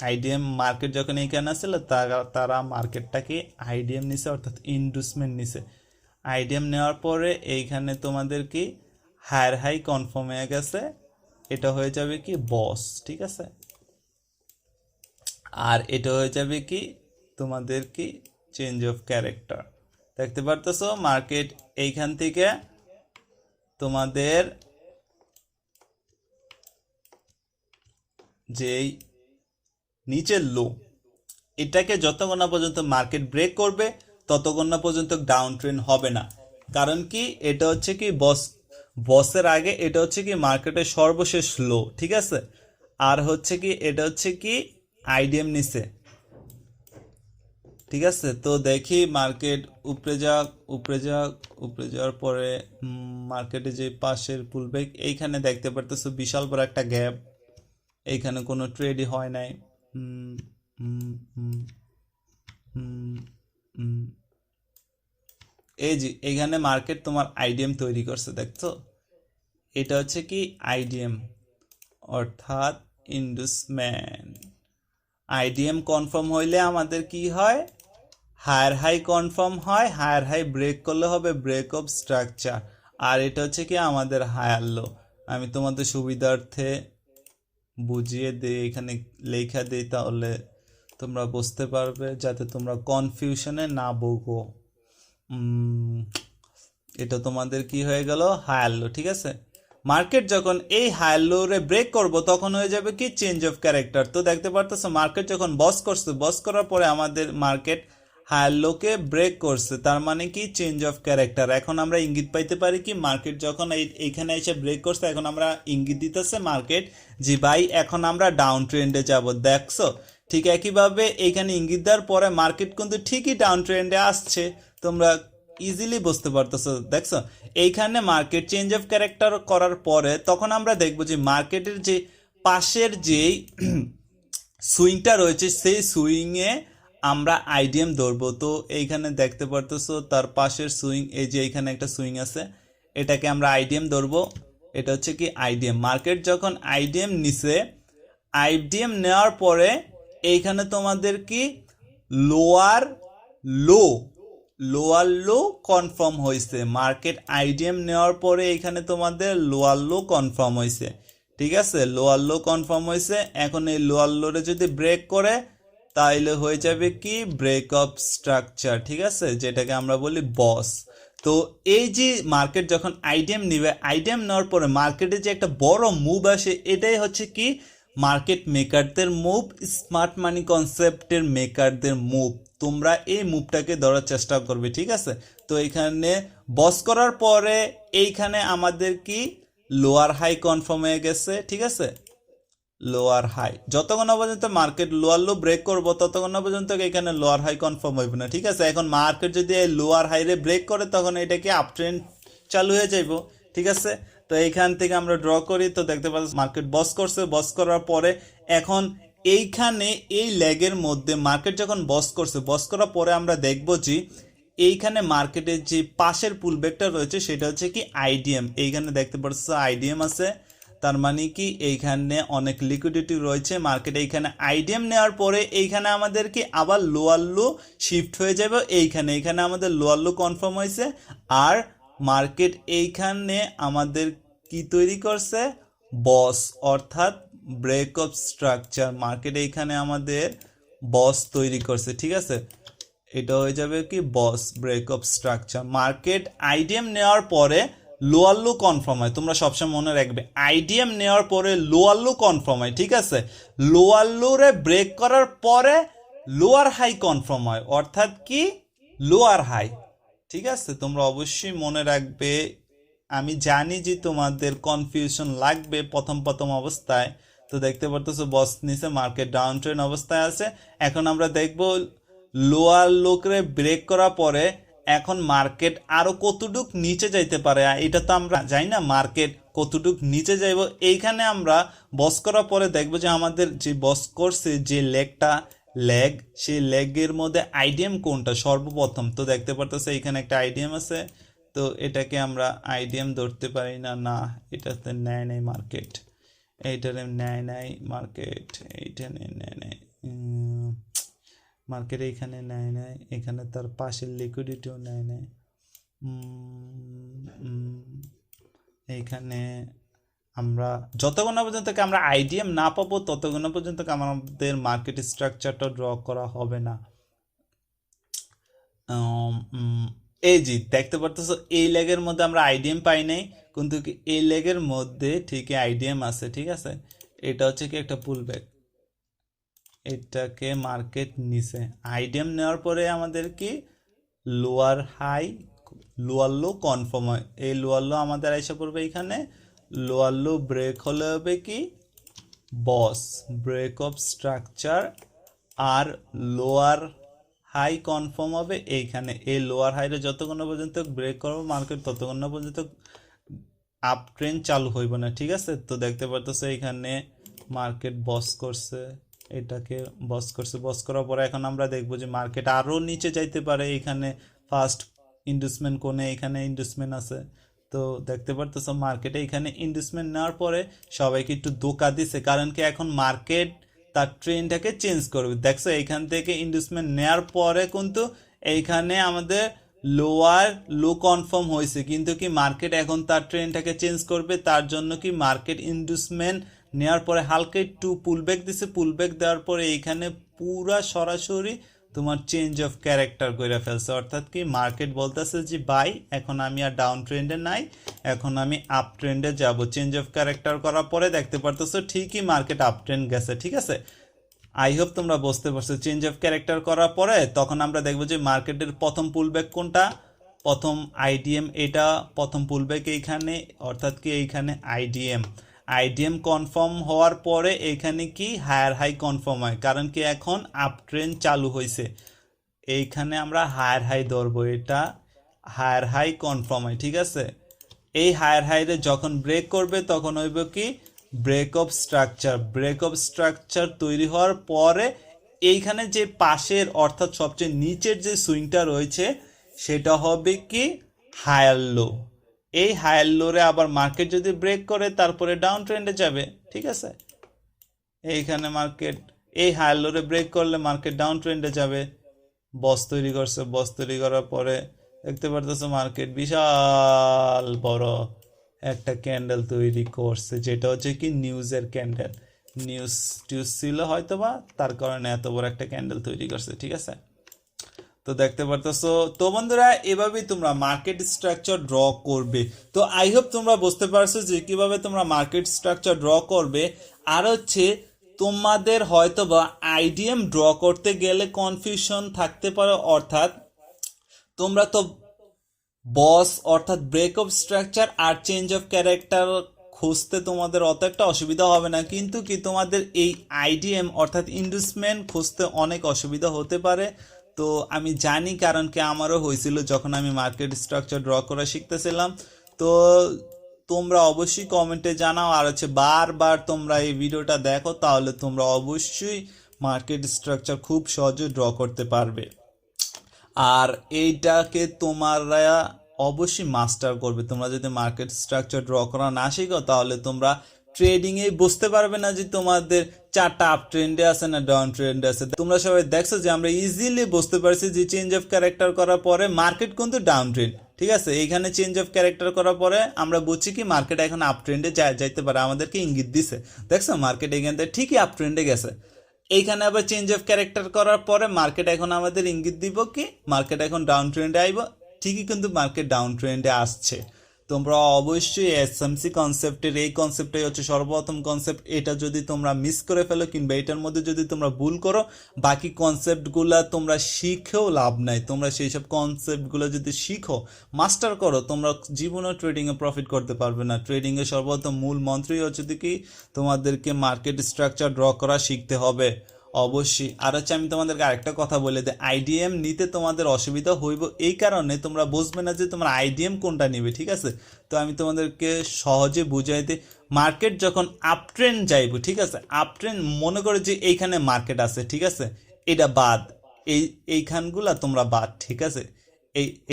A: আইডিএম মার্কেট যখন এইখানে আসছিল তারা মার্কেটটাকে আইডিএম নিছে, অর্থাৎ ইন্ডুসমেন্ট নিছে। আইডিএম নেওয়ার পরে এইখানে তোমাদের কি হায়ার হাই কনফার্ম হয়ে গেছে, এটা হয়ে যাবে কি বস। ঠিক আছে, আর এটা হয়ে যাবে কি তোমাদের কি চেঞ্জ অফ ক্যারেক্টার। দেখতে পারতেছো মার্কেট এইখান থেকে তোমাদের যেই নিচের লো, এটাকে যতক্ষণ না পর্যন্ত মার্কেট ব্রেক করবে ততক্ষণ না পর্যন্ত ডাউন ট্রেন্ড হবে না। কারণ কি এটা হচ্ছে কি বসের আগে এটা হচ্ছে কি মার্কেটের সর্বশেষ লো। ঠিক আছে, আর হচ্ছে কি এটা হচ্ছে কি আইডিএম নিছে। ঠিক আছে, তো দেখি মার্কেট উপরে যাক, উপরে যাক, উপরে যাওয়ার পরে মার্কেটে যে পাশের পুলব্যাক, এইখানে দেখতে পারতেছো বিশাল বড় একটা গ্যাপ, এইখানে কোনো ট্রেডই হয় নাই। এই যে এইখানে মার্কেট তোমার আইডিএম তৈরি করছে, দেখছো? এটা হচ্ছে কি আইডিএম, অর্থাৎ ইন্ডুসমেন্ট। আইডিএম কনফার্ম হইলে আমাদের কি হয়? হায়ার হাই কনফার্ম হয়, হায়ার হাই ব্রেক করলে হবে ব্রেক অফ স্ট্রাকচার। আর এটা হচ্ছে কি আমাদের হায়ার লো। আমি তোমাদের সুবিধার্থে বুঝিয়ে দিই, এখানে লেখা দিই, তাহলে তোমরা বুঝতে পারবে, যাতে তোমরা কনফিউশনে না ভোগো। এটা তোমাদের কি হয়ে গেল? Higher low. ঠিক আছে, মার্কেট যখন এই হায়ার লো রে ব্রেক করবো তখন হয়ে যাবে কি চেঞ্জ অফ ক্যারেক্টার। তো দেখতে পারতেছো মার্কেট যখন বস করছে, বস করার পরে আমাদের মার্কেট হায়ার লোকে ব্রেক করছে, তার মানে কি চেঞ্জ অফ ক্যারেক্টার। এখন আমরা ইঙ্গিত পাইতে পারি কি মার্কেট যখন এইখানে এসে ব্রেক করছে, এখন আমরা ইঙ্গিত দিতেছে মার্কেট যে ভাই এখন আমরা ডাউন ট্রেন্ডে যাব। দেখছো, ঠিক একইভাবে এইখানে ইঙ্গিত দেওয়ার পরে মার্কেট কিন্তু ঠিকই ডাউন ট্রেন্ডে আসছে, তোমরা ইজিলি বুঝতে পারতেছো। দেখছো, এইখানে মার্কেট চেঞ্জ অফ ক্যারেক্টার করার পরে তখন আমরা দেখবো যে মার্কেটের যে পাশের যেই সুইংটা রয়েছে সেই সুইংয়ে আমরা আইডিএম ধরবো। তো এইখানে দেখতে পারতেছো তার পাশের সুইং, এই যে এইখানে একটা সুইং আছে, এটাকে আমরা আইডিএম ধরবো। এটা হচ্ছে কি আইডিএম। মার্কেট যখন আইডিএম নিছে, আইডিএম নেওয়ার পরে এইখানে তোমাদের কি লোয়ার লো, লোয়ার লো কনফার্ম হয়েছে। মার্কেট আইডিএম নেওয়ার পরে এইখানে তোমাদের লোয়ার লো কনফার্ম হয়েছে। ঠিক আছে, লোয়ার লো কনফার্ম হয়েছে। এখন এই লোয়ার লোরে যদি ব্রেক করে তাইলে হয়ে যাবে কি ব্রেক অফ স্ট্রাকচার। ঠিক আছে, যেটাকে আমরা বলি বস। তো এই যে মার্কেট যখন আইডিএম নিবে, আইডিএম নেওয়ার পরে মার্কেটে যে একটা বড় মুভ আসে, এটাই হচ্ছে কি মার্কেট মেকারদের মুভ, স্মার্ট মানি কনসেপ্টের মেকারদের মুভ। তোমরা এই মুভটাকে ধরার চেষ্টা করবে। ঠিক আছে, তো এখানে বস করার পরে এইখানে আমাদের কি লোয়ার হাই কনফার্ম হয়ে গেছে। ঠিক আছে, লোয়ার হাই যতক্ষণ না পর্যন্ত মার্কেট লোয়ার লো ব্রেক করবো ততক্ষণ না পর্যন্ত এখানে লোয়ার হাই কনফার্ম হইব না। ঠিক আছে, এখন মার্কেট যদি এই লোয়ার হাই রে ব্রেক করে তখন এটাকে আপ ট্রেন্ড চালু হয়ে যাইব। ঠিক আছে, তো এইখান থেকে আমরা ড্র করি। তো দেখতে পাচ্ছি মার্কেট বস করছে, বস করার পরে এখন এইখানে এই লেগের মধ্যে মার্কেট যখন বস করছে, বস করার পরে আমরা দেখব যে এইখানে মার্কেটের যে পাশের পুলব্যাকটা রয়েছে সেটা হচ্ছে কি আইডিএম। এইখানে দেখতে পাচ্ছ আইডিএম আছে, তার মানে কি এইখানে অনেক লিকুইডিটি রয়েছে মার্কেটে। এইখানে আইডিএম নেওয়ার পরে এইখানে আমাদের কি আবার লোয়ার লো শিফট হয়ে যাবে এইখানে আমাদের লোয়ার লো কনফার্ম হয়েছে। আর মার্কেট এইখানে আমাদের কি তৈরি করছে, বস অর্থাৎ ব্রেক অফ স্ট্রাকচার। মার্কেট এইখানে আমাদের বস তৈরি করছে, ঠিক আছে। এটা হয়ে যাবে কি boss break of structure. Market IDM নেওয়ার পরে লোয়ার লো কনফার্ম হয়, তোমরা সবসময় মনে রাখবে আইডিএম নেওয়ার পরে লোয়ার লো কনফার্ম হয়, ঠিক আছে। লোয়ার লোরে ব্রেক করার পরে লোয়ার হাই কনফার্ম হয়, অর্থাৎ কি লোয়ার হাই, ঠিক আছে। তোমরা অবশ্যই মনে রাখবে। আমি জানি যে তোমাদের কনফিউশন লাগবে প্রথম অবস্থায়। তো দেখতে পারতেছো বস নিচে মার্কেট ডাউন ট্রেন অবস্থায় আছে। এখন আমরা দেখব লোয়ার লোকে ব্রেক করার পরে এখন মার্কেট আরো কতটুক নিচে যাইতে পারে, এটা তো আমরা জানি না মার্কেট কতটুক নিচে যাইব। এইখানে আমরা বস করার পরে দেখবো যে আমাদের যে বস করছে যে লেগ সেই লেগের মধ্যে আইডিএম কোনটা সর্বপ্রথম। তো দেখতে পারতেছে এইখানে একটা আইডিএম আছে, তো এটাকে আমরা আইডিএম ধরতে পারি না, না এটাতে নেয় নাই মার্কেট, এইটারে নেয় নাই মার্কেট, এইটা নেয় নাই মার্কেট, এইখানে নেয় নাই, এখানে তার পাশের লিকুইডিটিও নেয় নাই, এইখানে আমরা যতক্ষণ পর্যন্ত আমরা আইডিএম না পাবো ততক্ষণ পর্যন্ত আমাদের মার্কেট স্ট্রাকচারটা ড্র করা হবে না। এই যে দেখতে পারতেছো এই লেগের মধ্যে আমরা আইডিএম পাই নাই, কিন্তু এই লেগের মধ্যে ঠিকই আইডিএম আছে, ঠিক আছে। এটা হচ্ছে কি একটা পুল ব্যাক, এটাকে মার্কেট নিছে আইডিএম নেওয়ার পরে আমাদের কি lower high lower low confirm হয়। এই লোয়ার লো আমাদের এসে পড়বে এখানে, লোয়ার লো ব্রেক হলে হবে কি বস ব্রেক অফ স্ট্রাকচার, আর লোয়ার হাই কনফার্ম হবে এইখানে। এই লোয়ার হাইরে যতক্ষণ পর্যন্ত ব্রেক করবো মার্কেট ততক্ষণ পর্যন্ত আপ ট্রেন্ড চালু হইব না, ঠিক আছে। তো দেখতে পারতেছে এইখানে মার্কেট বস করছে, এটাকে বস করার পরে এখন আমরা দেখবো যে মার্কেট আরও নিচে যাইতে পারে। এখানে ফার্স্ট ইনভেস্টমেন্ট কোণে এখানে ইনভেস্টমেন্ট আছে, তো দেখতে পারতেছো মার্কেটে এখানে ইনভেস্টমেন্ট নেওয়ার পরে সবাইকে একটু ধোঁকা দিছে, কারণ কি এখন মার্কেট তার ট্রেনটাকে চেঞ্জ করবে। দেখছো এইখান থেকে ইনভেস্টমেন্ট নেওয়ার পরে কিন্তু এইখানে আমাদের লোয়ার লো কনফার্ম হয়েছে, কিন্তু কি মার্কেট এখন তার ট্রেনটাকে চেঞ্জ করবে। তার জন্য কি মার্কেট ইনভেস্টমেন্ট নেওয়ার পরে হালকা একটু পুলব্যাক দিছে, পুলব্যাক দেওয়ার পরে এইখানে পুরা সরাসরি তোমার চেঞ্জ অফ ক্যারেক্টার করে ফেলছে, অর্থাৎ কি মার্কেট বলতেছে যে বাই এখন আমি আর ডাউন ট্রেন্ডে নাই, এখন আমি আপ ট্রেন্ডে যাব। চেঞ্জ অফ ক্যারেক্টার করার পরে দেখতে পারতেছো ঠিকই মার্কেট আপ ট্রেন্ড গেছে, ঠিক আছে। আই হোপ তোমরা বুঝতে পারছো। চেঞ্জ অফ ক্যারেক্টার করার পরে তখন আমরা দেখবো যে মার্কেটের প্রথম পুলব্যাক কোনটা, প্রথম আইডিএম, এটা প্রথম পুলব্যাক এইখানে, অর্থাৎ কি এইখানে আইডিএম কনফার্ম হওয়ার পরে এইখানে কি হায়ার হাই কনফার্ম হয়, কারণ কি এখন আপ ট্রেন্ড চালু হয়েছে। এইখানে আমরা হায়ার হাই ধরবো, এটা হায়ার হাই কনফার্ম হয়, ঠিক আছে। এই হায়ার হাইরে যখন ব্রেক করবে তখন হইব কি ব্রেক অফ স্ট্রাকচার তৈরি হওয়ার পরে এইখানে যে পাশের অর্থাৎ সবচেয়ে নিচের যে সুইংটা রয়েছে সেটা হবে কি হায়ার লো। এই হায়ার লোরে আবার মার্কেট যদি ব্রেক করে তারপরে ডাউন ট্রেন্ডে যাবে, ঠিক আছে। এইখানে মার্কেট এই হায়ার লোরে ব্রেক করলে মার্কেট ডাউন ট্রেন্ডে যাবে। বস তৈরি করছে, বস তৈরি করার পরে দেখতে পারতেছো মার্কেট বিশাল বড় একটা ক্যান্ডেল তৈরি করছে, যেটা হচ্ছে কি নিউজের ক্যান্ডেল। নিউজ ছিল হয়তো বা, তার কারণে এত বড় একটা ক্যান্ডেল তৈরি করছে, ঠিক আছে। তো দেখতে পারতেছো। তো বন্ধুরা এভাবেই তোমরা মার্কেট স্ট্রাকচার ড্র করবে। তো আই হোপ তোমরা বুঝতে পারছো যে কিভাবে তোমরা মার্কেট স্ট্রাকচার ড্র করবে। আর হচ্ছে তোমাদের হয়তো বা আইডিএম ড্র করতে গেলে কনফিউশন থাকতে পারে, অর্থাৎ তোমরা তো বস অর্থাৎ ব্রেক অফ স্ট্রাকচার আর চেঞ্জ অফ ক্যারেক্টার খুঁজতে তোমাদের অত একটা অসুবিধা হবে না, কিন্তু কি তোমাদের এই আইডিএম অর্থাৎ ইনভেস্টমেন্ট খুঁজতে অনেক অসুবিধা হতে পারে। তো আমি জানি, কারণ কি আমারও হয়েছিল যখন আমি মার্কেট স্ট্রাকচার ড্র করা শিখতেছিলাম। তো তোমরা অবশ্যই কমেন্টে জানাও, আর হচ্ছে বারবার তোমরা এই ভিডিওটা দেখো, তাহলে তোমরা অবশ্যই মার্কেট স্ট্রাকচার খুব সহজে ড্র করতে পারবে। আর এইটাকে তোমরা অবশ্যই মাস্টার করবে। তোমরা যদি মার্কেট স্ট্রাকচার ড্র করা না শিখো তাহলে তোমরা ট্রেডিং এ বুঝতে পারবে না যে তোমাদের চারটা আপ ট্রেন্ডে আছে না ডাউন ট্রেন্ডে আছে। তোমরা সবাই দেখছো যে আমরা ইজিলি বুঝতে পারছি যে চেঞ্জ অফ ক্যারেক্টার করার পরে মার্কেট কিন্তু ডাউন ট্রেন্ড, ঠিক আছে। এইখানে চেঞ্জ অফ ক্যারেক্টার করার পরে আমরা বুঝছি কি মার্কেট এখন আপ ট্রেন্ডে যাইতে পারে, আমাদেরকে ইঙ্গিত দিছে। দেখছো মার্কেট এখান থেকে ঠিকই আপ ট্রেন্ডে গেছে। এইখানে আবার চেঞ্জ অফ ক্যারেক্টার করার পরে মার্কেট এখন আমাদের ইঙ্গিত দিব কি মার্কেট এখন ডাউন ট্রেন্ডে আইব, ঠিকই কিন্তু মার্কেট ডাউন ট্রেন্ডে আসছে। তোমরা অবশ্যই এসএমসি কনসেপ্টের এই কনসেপ্টটাই হচ্ছে সর্বপ্রথম কনসেপ্ট। এটা যদি তোমরা মিস করে ফেলো কিংবা এটার মধ্যে যদি তোমরা ভুল করো, বাকি কনসেপ্টগুলা তোমরা শিখেও লাভ নাই। তোমরা সেই সব কনসেপ্টগুলো যদি শিখো, মাস্টার করো, তোমরা জীবনও ট্রেডিংয়ে প্রফিট করতে পারবে না। ট্রেডিংয়ের সর্বপ্রথম মূল মন্ত্রই হচ্ছে কি তোমাদেরকে মার্কেট স্ট্রাকচার ড্র করা শিখতে হবে অবশ্যই। আর হচ্ছে আমি তোমাদেরকে আরেকটা কথা বলে দিই, আইডিএম নিতে তোমাদের অসুবিধা হইব এই কারণে তোমরা বুঝবে না যে তোমরা আইডিএম কোনটা নিবে, ঠিক আছে। তো আমি তোমাদেরকে সহজে বুঝাই দিই, মার্কেট যখন আপ ট্রেন্ড যাইব, ঠিক আছে, আপ ট্রেন্ড মনে করো যে এইখানে মার্কেট আছে, ঠিক আছে, এটা বাদ, এইখানগুলা তোমরা বাদ, ঠিক আছে,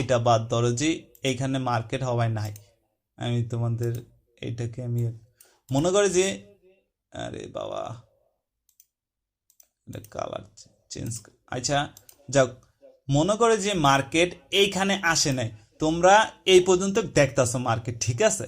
A: এটা বাদ ধরো যে এইখানে মার্কেট হওয়ায় নাই। আমি তোমাদের এটাকে আমি মনে করি যে আরে বাবা কালার চেঞ্জ, আচ্ছা যাক, মনে করে যে মার্কেট এইখানে আসে নাই, তোমরা এই পর্যন্ত দেখতেছো মার্কেট, ঠিক আছে,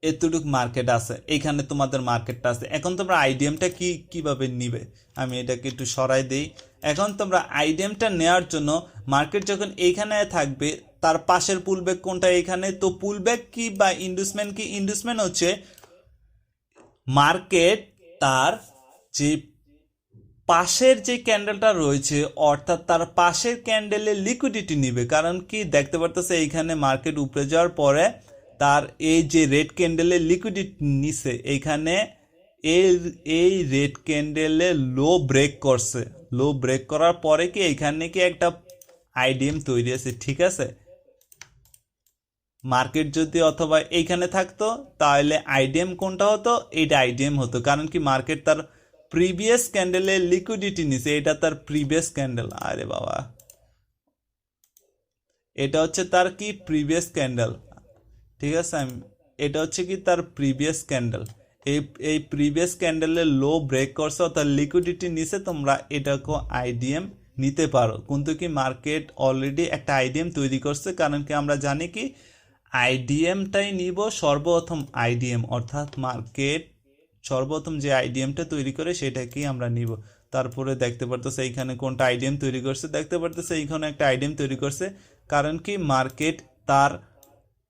A: এতটুক মার্কেট আছে, এইখানে তোমাদের মার্কেটটা আছে। এখন তোমরা আইডিএমটা কিভাবে নিবে, আমি এটাকে একটু সরাই দিই। এখন তোমরা আইডিএমটা নেওয়ার জন্য মার্কেট যখন এইখানে থাকবে, তার পাশের পুলব্যাক কোনটা এইখানে, তো পুলব্যাক কি বা ইন্ডুসমেন্ট কি, ইন্ডুসমেন্ট হচ্ছে মার্কেট তার যে পাশের যে ক্যান্ডেলটা রয়েছে অর্থাৎ তার পাশের ক্যান্ডেলে লিকুইডিটি নিবে। কারণ কি দেখতে পারতেছে এইখানে মার্কেট উপরে যাওয়ার পরে তার এই যে রেড ক্যান্ডেলে লিকুইডিটি নিছে, এইখানে এই রেড ক্যান্ডেলে লো ব্রেক করছে, লো ব্রেক করার পরে কি এইখানে কি একটা আইডিএম তৈরি আছে, ঠিক আছে। মার্কেট যদি অথবা এইখানে থাকতো তাহলে আইডিএম কোনটা হতো, এইটা আইডিএম হতো। কারণ কি মার্কেট তার প্রিভিয়াস ক্যান্ডেলে লিকুইডিটি নিছে, এটা তার প্রিভিয়াস ক্যান্ডেল, আরে বাবা এটা হচ্ছে তার কি প্রিভিয়াস ক্যান্ডেল, ঠিক আছে, এটা হচ্ছে কি তার প্রিভিয়াস ক্যান্ডেল। এই প্রিভিয়াস ক্যান্ডেলে লো ব্রেক করছে অর্থাৎ লিকুইডিটি নিছে, তোমরা এটাকে আইডিএম নিতে পারো। কিন্তু কি মার্কেট অলরেডি একটা আইডিএম তৈরি করছে, কারণ কি আমরা জানি কি আইডিএমটাই নিব সর্বপ্রথম আইডিএম, অর্থাৎ মার্কেট সর্বপ্রথম যে আইডিএমটা তৈরি করে সেটাকেই আমরা নিব। তারপরে দেখতে পারতেছে এইখানে কোনটা আইডিএম তৈরি করছে, দেখতে পারতেছে এইখানে একটা আইডিএম তৈরি করছে। কারণ কি মার্কেট তার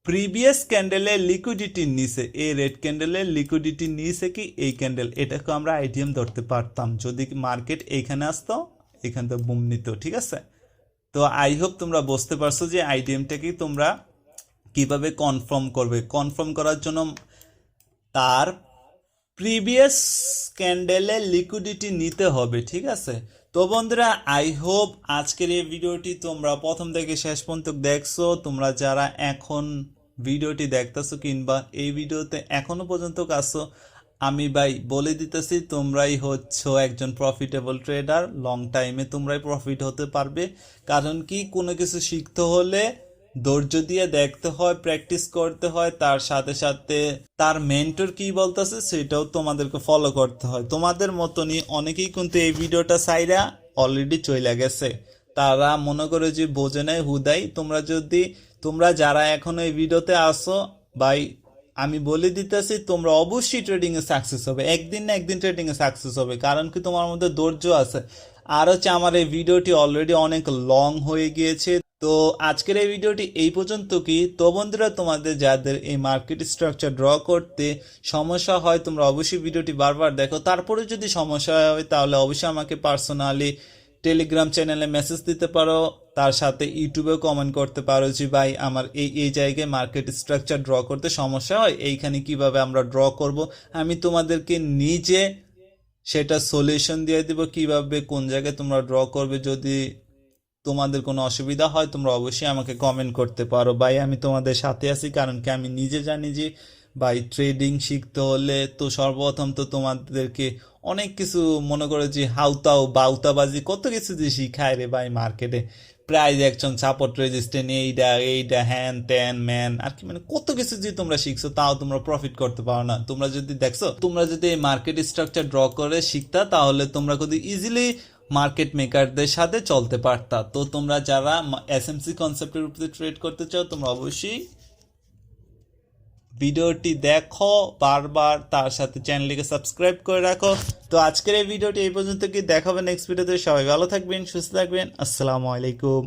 A: প্রিভিয়াস ক্যান্ডেলে লিকুইডিটি নিছে, এই রেড ক্যান্ডেলে লিকুইডিটি নিছে কি এই ক্যান্ডেল, এটাকে আমরা আইডিএম ধরতে পারতাম যদি মার্কেট এইখানে আসতো, এখান থেকে বুম নিত, ঠিক আছে। তো আই হোপ তোমরা বুঝতে পারছো যে আইডিএমটাকে তোমরা কিভাবে কনফার্ম করবে। কনফার্ম করার জন্য তার প্রিভিয়াস ক্যান্ডেলে লিকুইডিটি নিতে হবে, ঠিক আছে। তো বন্ধুরা আই হোপ আজকের এই ভিডিওটি তোমরা প্রথম থেকে শেষ পর্যন্ত দেখছো। তোমরা যারা এখন ভিডিওটি দেখতেছো কিংবা এই ভিডিওতে এখনো পর্যন্ত আসছো, আমি ভাই বলে দিতেছি তোমরাই হচ্ছে একজন প্রফিটেবল ট্রেডার। লং টাইমে তোমরাই প্রফিট হতে পারবে। কারণ কি কোনো কিছু শিখতে হলে ধৈর্য দিয়ে দেখতে হয়, প্র্যাকটিস করতে হয়, তার সাথে সাথে তার মেন্টর কি বলতেছে সেটাও তোমাদেরকে ফলো করতে হয়। তোমাদের মতনই অনেকেই কিন্তু এই ভিডিওটা সাইরা অলরেডি চলে গেছে, তারা মনে করে যে বোঝে নাই হুদাই। তোমরা যারা এখনো এই ভিডিওতে আসো ভাই, আমি বলে দিতেছি তোমরা অবশ্যই ট্রেডিং এ সাকসেস হবে, একদিন না একদিন ট্রেডিং এ সাকসেস হবে। কারণ কি তোমার মধ্যে ধৈর্য আছে। আর হচ্ছে আমার এই ভিডিওটি অলরেডি অনেক লং হয়ে গিয়েছে। তো আজকের এই ভিডিওটি এই পর্যন্ত কি। তো বন্ধুরা তোমাদের যাদের এই মার্কেট স্ট্রাকচার ড্র করতে সমস্যা হয় তোমরা অবশ্যই ভিডিওটি বারবার দেখো। তারপরে যদি সমস্যা হয় তাহলে অবশ্যই আমাকে পার্সোনালি টেলিগ্রাম চ্যানেলে মেসেজ দিতে পারো, তার সাথে ইউটিউবেও কমেন্ট করতে পারো যে ভাই আমার এই জায়গায় মার্কেট স্ট্রাকচার ড্র করতে সমস্যা হয়, এইখানে কিভাবে আমরা ড্র করব। আমি তোমাদেরকে নিজে সেটা সলিউশন দিয়ে দিব কিভাবে কোন জায়গায় তোমরা ড্র করবে। যদি তোমাদের কোনো অসুবিধা হয় তোমরা অবশ্যই আমাকে কমেন্ট করতে পারো ভাই, আমি তোমাদের সাথে আছি। কারণ কি আমি নিজে জানি যে ভাই ট্রেডিং শিখতে হলে তো সর্বপ্রথম তো তোমাদেরকে অনেক কিছু মনে করো যে হাউতাও বাউতাবাজি কত কিছু যে শিখায় রে ভাই মার্কেটে। প্রাইজ অ্যাকশন সাপোর্ট রেজিস্ট্যান্ট এইটা হ্যান ত্যান ম্যান আর কি মানে কত কিছু যে তোমরা শিখছো তাও তোমরা প্রফিট করতে পারো না। তোমরা যদি দেখছো, তোমরা যদি এই মার্কেট স্ট্রাকচার ড্র করে শিখতা তাহলে তোমরা কিন্তু ইজিলি মার্কেট মেকারদের সাথে চলতে পারতা। তো তোমরা যারা এসএমসি কনসেপ্টের উপরে ট্রেড করতে চাও তোমরা অবশ্যই ভিডিওটি দেখো বারবার, তার সাথে চ্যানেলটিকে সাবস্ক্রাইব করে রাখো। তো আজকের এই ভিডিওটি এই পর্যন্ত, কি দেখাবে নেক্সট ভিডিওতে। সবাই ভালো থাকবেন, সুস্থ থাকবেন, আসসালামু আলাইকুম।